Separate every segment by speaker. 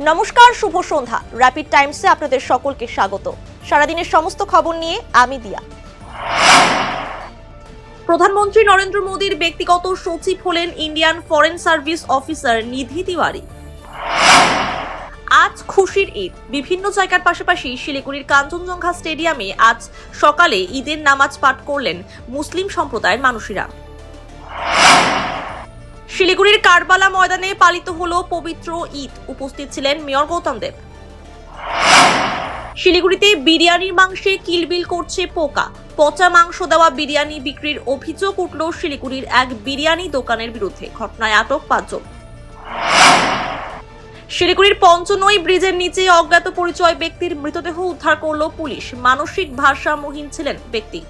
Speaker 1: নমস্কার, শুভ সন্ধ্যা। র্যাপিড টাইমসে আপনাদের সকলকে স্বাগত। সারাদিনের সমস্ত খবর নিয়ে আমি দিয়া। প্রধানমন্ত্রী নরেন্দ্র মোদীর ব্যক্তিগত সচিব হলেন ইন্ডিয়ান ফরেন সার্ভিস অফিসার নিধি তিওয়ারি। আজ খুশির ঈদ। বিভিন্ন জায়গার পাশাপাশি শিলিগুড়ির কাঞ্চনজঙ্ঘা স্টেডিয়ামে আজ সকালে ঈদের নামাজ পাঠ করলেন মুসলিম সম্প্রদায়ের মানুষেরা। শিলিগুড়ির কারবালা ময়দানে পালিত হলো পবিত্র ঈদ। উপস্থিত ছিলেন মেয়র গৌতম দেব। শিলিগুড়িতে বিরিয়ানির মাংসে কিলবিল করছে পোকা। পচা মাংস দেওয়া বিরিয়ানি বিক্রির অভিযোগ উঠল শিলিগুড়ির এক বিরিয়ানি দোকানের বিরুদ্ধে। ঘটনায় আটক 5 জন। শিলিগুড়ির পঞ্চনই ব্রিজের নিচে অজ্ঞাত পরিচয় ব্যক্তির মৃতদেহ উদ্ধার করল পুলিশ। মানসিক ভারসাম্যহীন ছিলেন ব্যক্তি।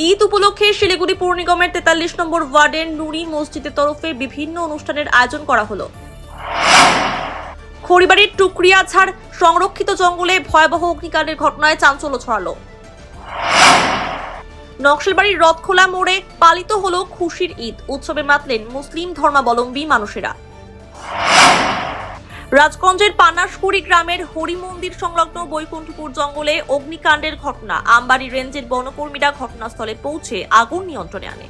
Speaker 1: ঈদ উপলক্ষে শিলিগুড়ি পৌর নিগমের 43 নম্বর ওয়ার্ডের নুরি মসজিদের তরফে বিভিন্ন অনুষ্ঠানের আয়োজন করা হলো। খড়িবাড়ির টুকরিয়াঝাড় সংরক্ষিত জঙ্গলে ভয়াবহ অগ্নিকাণ্ডের ঘটনায় চাঞ্চল্য ছড়ালো। নকশালবাড়ির রথখোলা মোড়ে পালিত হলো খুশির ঈদ। উৎসবে মাতলেন মুসলিম ধর্মাবলম্বী মানুষেরা। রাজগঞ্জের পানাশকুড়ি গ্রামের হরি মন্দির সংলগ্ন বৈকুণ্ঠপুর জঙ্গলে অগ্নিকাণ্ডের ঘটনা। আমবাড়ি রেঞ্জের বনকর্মীরা ঘটনাস্থলে পৌঁছে আগুন নিয়ন্ত্রণে আনে।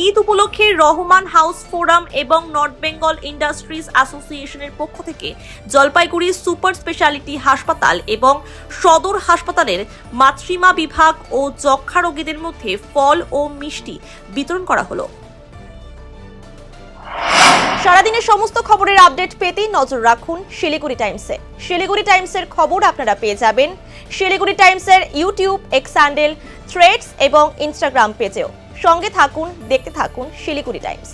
Speaker 1: ঈদ উপলক্ষে রহমান হাউস ফোরাম এবং নর্থ বেঙ্গল ইন্ডাস্ট্রিজ অ্যাসোসিয়েশনের পক্ষ থেকে জলপাইগুড়ি সুপার স্পেশালিটি হাসপাতাল এবং সদর হাসপাতালের মাতৃমা বিভাগ ও যক্ষ্মা রোগীদের মধ্যে ফল ও মিষ্টি বিতরণ করা হলো। সারাদিনের সমস্ত খবরের আপডেট পেতে নজর রাখুন শিলিগুড়ি টাইমসে। শিলিগুড়ি টাইমসের খবর আপনারা পেয়ে যাবেন শিলিগুড়ি টাইমসের ইউটিউব, এক্স হ্যান্ডেল, থ্রেডস এবং ইনস্টাগ্রাম পেজেও। সঙ্গে থাকুন, দেখতে থাকুন শিলিগুড়ি টাইমস।